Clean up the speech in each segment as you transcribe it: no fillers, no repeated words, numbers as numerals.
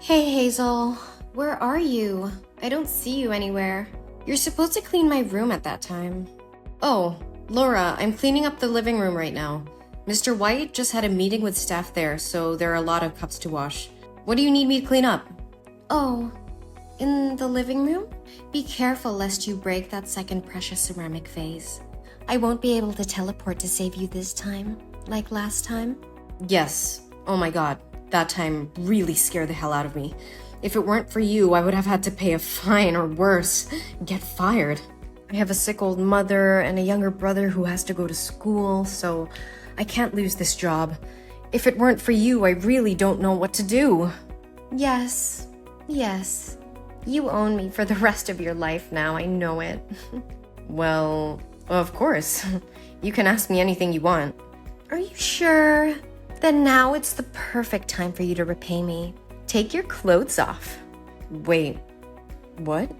Hey Hazel, where are you? I don't see you anywhere. You're supposed to clean my room at that time. Oh, Laura, I'm cleaning up the living room right now. Mr. White just had a meeting with staff there, so there are a lot of cups to wash. What do you need me to clean up? Oh, in the living room? Be careful lest you break that second precious ceramic vase. I won't be able to teleport to save you this time, like last time. Yes. Oh my god. That time really scared the hell out of me. If it weren't for you, I would have had to pay a fine or worse, get fired. I have a sick old mother and a younger brother who has to go to school, so I can't lose this job. If it weren't for you, I really don't know what to do. Yes. You own me for the rest of your life now, I know it. Well, of course. You can ask me anything you want. Are you sure? Then now it's the perfect time for you to repay me. Take your clothes off. Wait, what?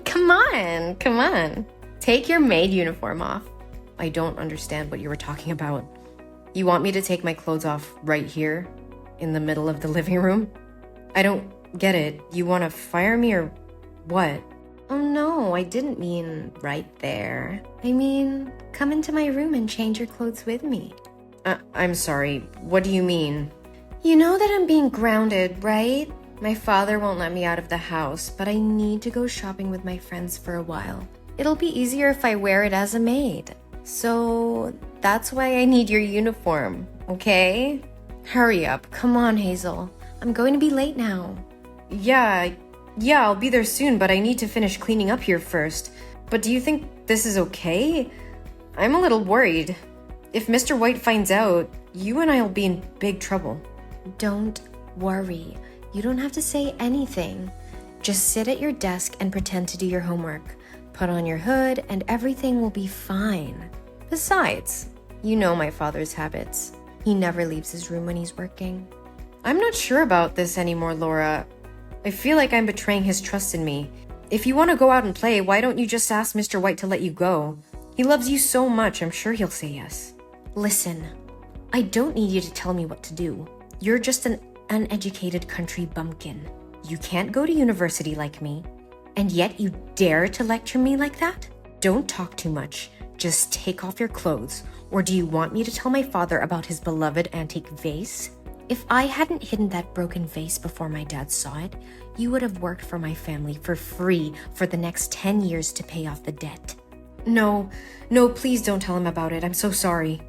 Come on. Take your maid uniform off. I don't understand what you were talking about. You want me to take my clothes off right here, in the middle of the living room? I don't get it. You want to fire me or what? Oh no, I didn't mean right there. I mean, come into my room and change your clothes with me. I'm sorry, what do you mean? You know that I'm being grounded, right? My father won't let me out of the house, but I need to go shopping with my friends for a while. It'll be easier if I wear it as a maid. So that's why I need your uniform, okay? Hurry up, come on, Hazel. I'm going to be late now. Yeah, I'll be there soon, but I need to finish cleaning up here first. But do you think this is okay? I'm a little worried. If Mr. White finds out, you and I will be in big trouble. Don't worry. You don't have to say anything. Just sit at your desk and pretend to do your homework. Put on your hood and everything will be fine. Besides, you know my father's habits. He never leaves his room when he's working. I'm not sure about this anymore, Laura. I feel like I'm betraying his trust in me. If you want to go out and play, why don't you just ask Mr. White to let you go? He loves you so much, I'm sure he'll say yes. Listen, I don't need you to tell me what to do. You're just an uneducated country bumpkin. You can't go to university like me, and yet you dare to lecture me like that? Don't talk too much. Just take off your clothes. Or do you want me to tell my father about his beloved antique vase? If I hadn't hidden that broken vase before my dad saw it, you would have worked for my family for free for the next 10 years to pay off the debt. No, please don't tell him about it. I'm so sorry.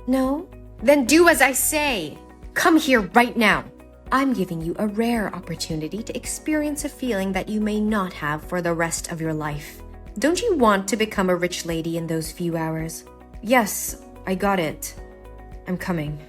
No? Then do as I say! Come here right now! I'm giving you a rare opportunity to experience a feeling that you may not have for the rest of your life. Don't you want to become a rich lady in those few hours? Yes, I got it. I'm coming.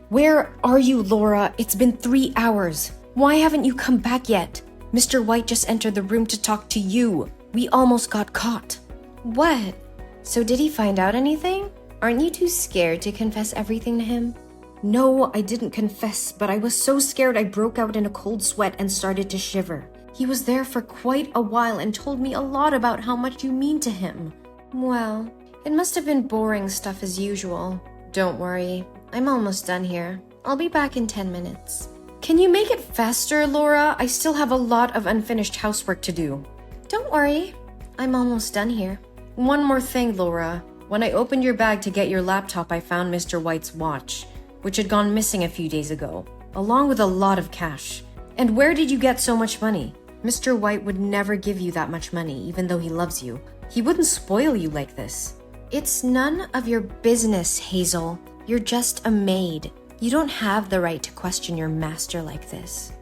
Where are you, Laura? It's been 3 hours. Why haven't you come back yet? Mr. White just entered the room to talk to you. We almost got caught. What? So did he find out anything? Aren't you too scared to confess everything to him? No, I didn't confess, but I was so scared I broke out in a cold sweat and started to shiver. He was there for quite a while and told me a lot about how much you mean to him. Well, it must have been boring stuff as usual. Don't worry, I'm almost done here. I'll be back in 10 minutes. Can you make it faster, Laura? I still have a lot of unfinished housework to do. Don't worry, I'm almost done here. One more thing, Laura. When I opened your bag to get your laptop, I found Mr. White's watch, which had gone missing a few days ago, along with a lot of cash. And where did you get so much money? Mr. White would never give you that much money, even though he loves you. He wouldn't spoil you like this. It's none of your business, Hazel. You're just a maid. You don't have the right to question your master like this.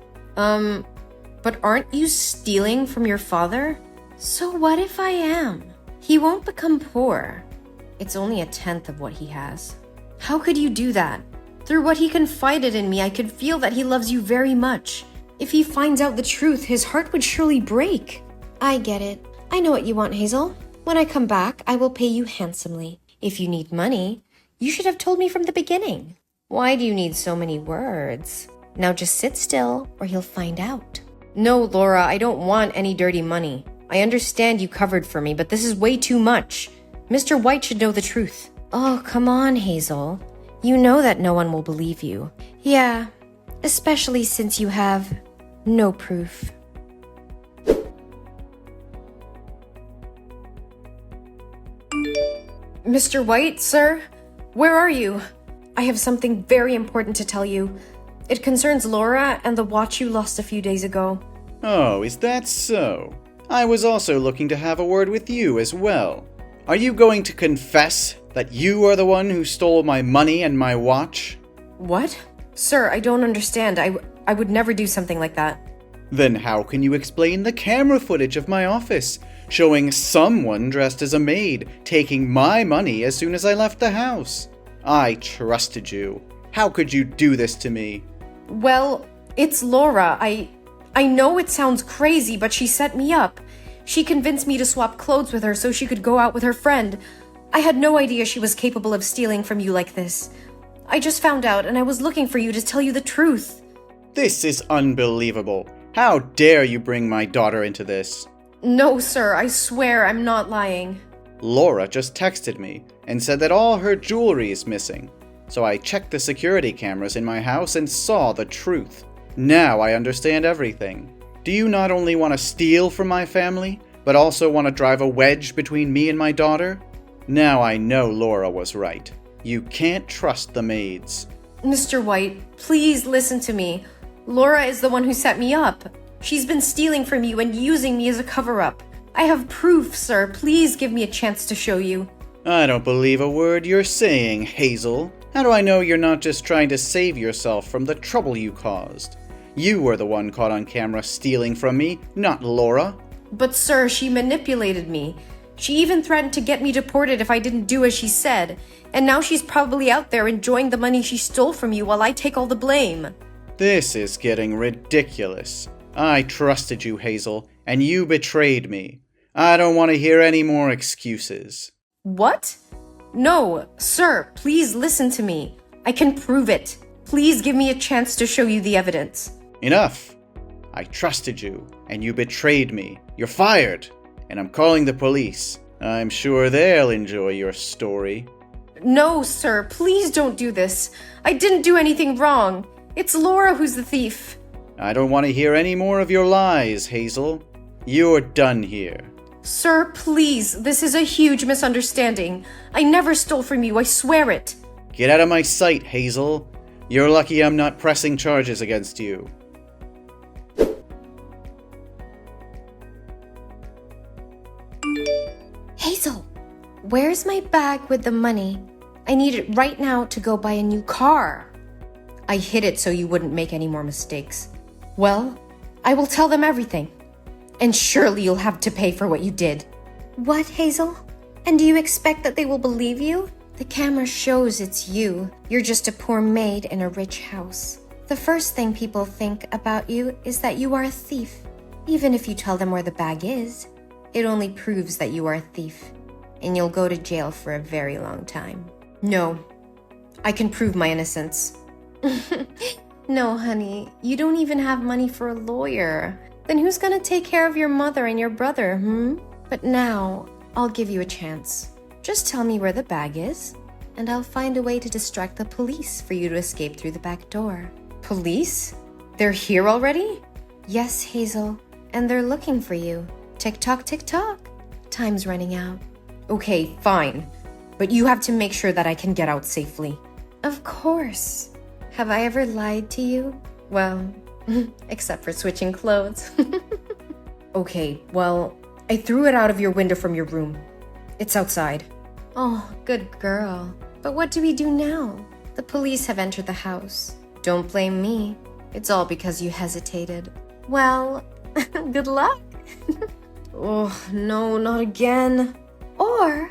But aren't you stealing from your father? So what if I am? He won't become poor. It's only 1/10 of what he has. How could you do that? Through what he confided in me, I could feel that he loves you very much. If he finds out the truth, his heart would surely break. I get it. I know what you want, Hazel. When I come back, I will pay you handsomely. If you need money, you should have told me from the beginning. Why do you need so many words? Now just sit still, or he'll find out. No, Laura, I don't want any dirty money. I understand you covered for me, but this is way too much. Mr. White should know the truth. Oh, come on, Hazel. You know that no one will believe you. Yeah, especially since you have no proof. Mr. White, sir? Where are you? I have something very important to tell you. It concerns Laura and the watch you lost a few days ago. Oh, is that so? I was also looking to have a word with you as well. Are you going to confess that you are the one who stole my money and my watch? What? Sir, I don't understand. I would never do something like that. Then how can you explain the camera footage of my office, showing someone dressed as a maid taking my money as soon as I left the house? I trusted you. How could you do this to me? Well, it's Laura. I know it sounds crazy, but she set me up. She convinced me to swap clothes with her so she could go out with her friend. I had no idea she was capable of stealing from you like this. I just found out, and I was looking for you to tell you the truth. This is unbelievable. How dare you bring my daughter into this? No, sir, I swear I'm not lying. Laura just texted me and said that all her jewelry is missing. So I checked the security cameras in my house and saw the truth. Now I understand everything. Do you not only want to steal from my family, but also want to drive a wedge between me and my daughter? Now I know Laura was right. You can't trust the maids. Mr. White, please listen to me. Laura is the one who set me up. She's been stealing from you and using me as a cover-up. I have proof, sir. Please give me a chance to show you. I don't believe a word you're saying, Hazel. How do I know you're not just trying to save yourself from the trouble you caused? You were the one caught on camera stealing from me, not Laura. But sir, she manipulated me. She even threatened to get me deported if I didn't do as she said. And now she's probably out there enjoying the money she stole from you while I take all the blame. This is getting ridiculous. I trusted you, Hazel, and you betrayed me. I don't want to hear any more excuses. What? No, sir, please listen to me. I can prove it. Please give me a chance to show you the evidence. Enough. I trusted you, and you betrayed me. You're fired, and I'm calling the police. I'm sure they'll enjoy your story. No, sir, please don't do this. I didn't do anything wrong. It's Laura who's the thief. I don't want to hear any more of your lies, Hazel. You're done here. Sir, please, this is a huge misunderstanding. I never stole from you, I swear it. Get out of my sight, Hazel. You're lucky I'm not pressing charges against you. Hazel, where's my bag with the money? I need it right now to go buy a new car. I hid it so you wouldn't make any more mistakes. Well, I will tell them everything. And surely you'll have to pay for what you did. What, Hazel? And do you expect that they will believe you? The camera shows it's you. You're just a poor maid in a rich house. The first thing people think about you is that you are a thief. Even if you tell them where the bag is, it only proves that you are a thief. And you'll go to jail for a very long time. No, I can prove my innocence. No, honey, you don't even have money for a lawyer. Then who's gonna take care of your mother and your brother, But now, I'll give you a chance. Just tell me where the bag is, and I'll find a way to distract the police for you to escape through the back door. Police? They're here already? Yes, Hazel, and they're looking for you. Tick-tock, tick-tock. Time's running out. Okay, fine. But you have to make sure that I can get out safely. Of course. Have I ever lied to you? Well, except for switching clothes. Okay, well, I threw it out of your window from your room. It's outside. Oh, good girl. But what do we do now? The police have entered the house. Don't blame me. It's all because you hesitated. Well, good luck. Oh, no, not again. Or,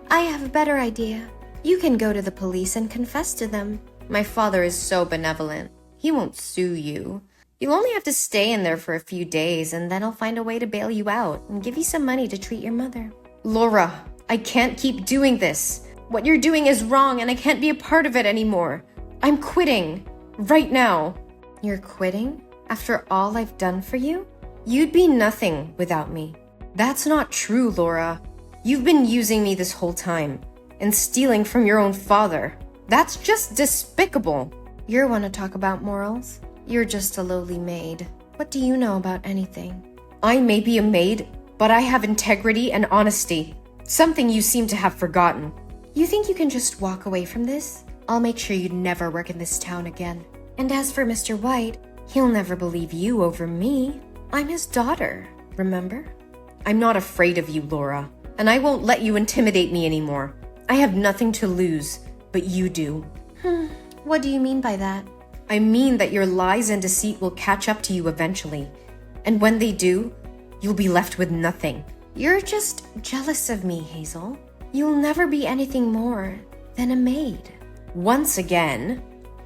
I have a better idea. You can go to the police and confess to them. My father is so benevolent. He won't sue you. You'll only have to stay in there for a few days, and then I'll find a way to bail you out and give you some money to treat your mother. Laura, I can't keep doing this. What you're doing is wrong, and I can't be a part of it anymore. I'm quitting. Right now. You're quitting? After all I've done for you? You'd be nothing without me. That's not true, Laura. You've been using me this whole time. and stealing from your own father. That's just despicable. You want to talk about morals? You're just a lowly maid. What do you know about anything? I may be a maid, but I have integrity and honesty. Something you seem to have forgotten. You think you can just walk away from this? I'll make sure you never work in this town again. And as for Mr. White, he'll never believe you over me. I'm his daughter, remember? I'm not afraid of you, Laura, and I won't let you intimidate me anymore. I have nothing to lose, but you do. What do you mean by that? I mean that your lies and deceit will catch up to you eventually. And when they do, you'll be left with nothing. You're just jealous of me, Hazel. You'll never be anything more than a maid. Once again,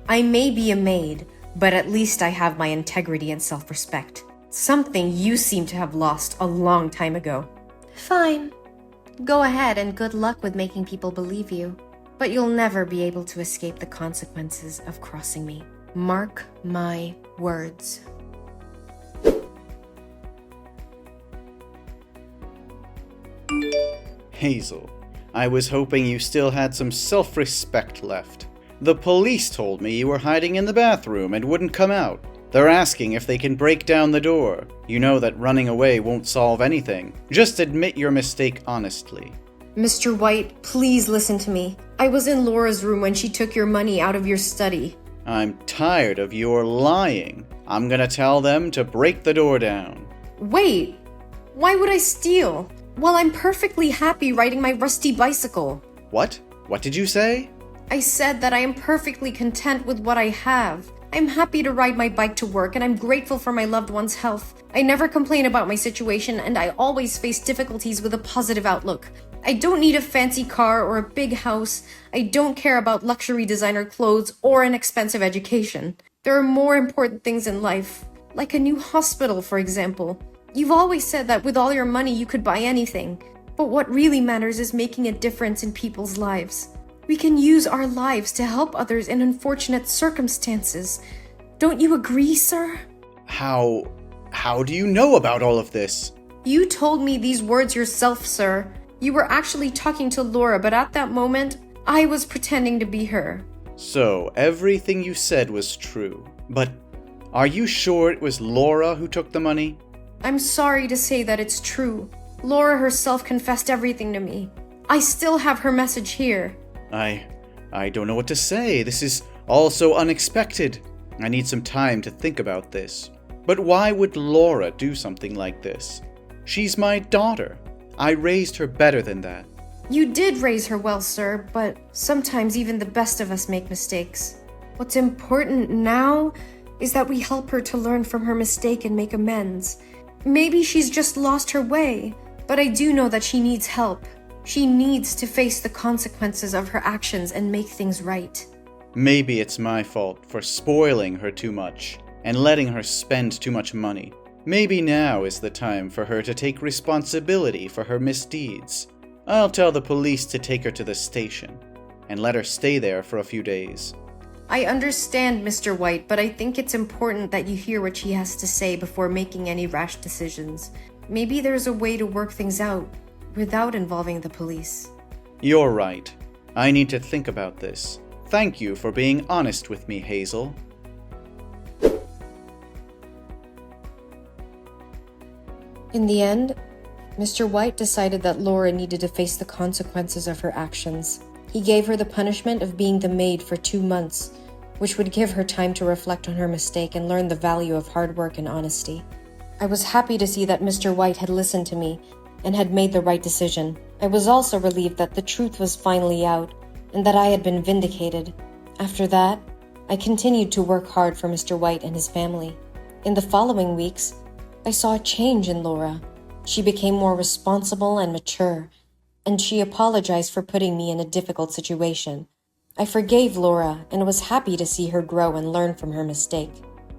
I may be a maid, but at least I have my integrity and self-respect. Something you seem to have lost a long time ago. Fine. Go ahead and good luck with making people believe you. But you'll never be able to escape the consequences of crossing me. Mark my words. Hazel, I was hoping you still had some self-respect left. The police told me you were hiding in the bathroom and wouldn't come out. They're asking if they can break down the door. You know that running away won't solve anything. Just admit your mistake honestly. Mr. White, please listen to me. I was in Laura's room when she took your money out of your study. I'm tired of your lying. I'm gonna tell them to break the door down. Wait! Why would I steal? Well, I'm perfectly happy riding my rusty bicycle. What? What did you say? I said that I am perfectly content with what I have. I'm happy to ride my bike to work, and I'm grateful for my loved one's health. I never complain about my situation, and I always face difficulties with a positive outlook. I don't need a fancy car or a big house. I don't care about luxury designer clothes or an expensive education. There are more important things in life, like a new hospital, for example. You've always said that with all your money you could buy anything, but what really matters is making a difference in people's lives. We can use our lives to help others in unfortunate circumstances. Don't you agree, sir? How do you know about all of this? You told me these words yourself, sir. You were actually talking to Laura, but at that moment, I was pretending to be her. So, everything you said was true. But are you sure it was Laura who took the money? I'm sorry to say that it's true. Laura herself confessed everything to me. I still have her message here. I don't know what to say. This is all so unexpected. I need some time to think about this. But why would Laura do something like this? She's my daughter. I raised her better than that. You did raise her well, sir, but sometimes even the best of us make mistakes. What's important now is that we help her to learn from her mistake and make amends. Maybe she's just lost her way, but I do know that she needs help. She needs to face the consequences of her actions and make things right. Maybe it's my fault for spoiling her too much and letting her spend too much money. Maybe now is the time for her to take responsibility for her misdeeds. I'll tell the police to take her to the station and let her stay there for a few days. I understand, Mr. White, but I think it's important that you hear what she has to say before making any rash decisions. Maybe there's a way to work things out without involving the police. You're right. I need to think about this. Thank you for being honest with me, Hazel. In the end, Mr. White decided that Laura needed to face the consequences of her actions. He gave her the punishment of being the maid for 2 months, which would give her time to reflect on her mistake and learn the value of hard work and honesty. I was happy to see that Mr. White had listened to me and had made the right decision. I was also relieved that the truth was finally out and that I had been vindicated. After that, I continued to work hard for Mr. White and his family. In the following weeks, I saw a change in Laura. She became more responsible and mature, and she apologized for putting me in a difficult situation. I forgave Laura and was happy to see her grow and learn from her mistake.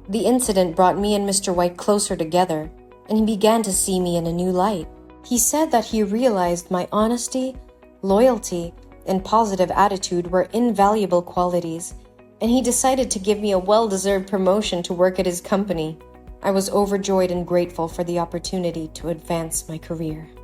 The incident brought me and Mr. White closer together, and he began to see me in a new light. He said that he realized my honesty, loyalty, and positive attitude were invaluable qualities, and he decided to give me a well-deserved promotion to work at his company. I was overjoyed and grateful for the opportunity to advance my career.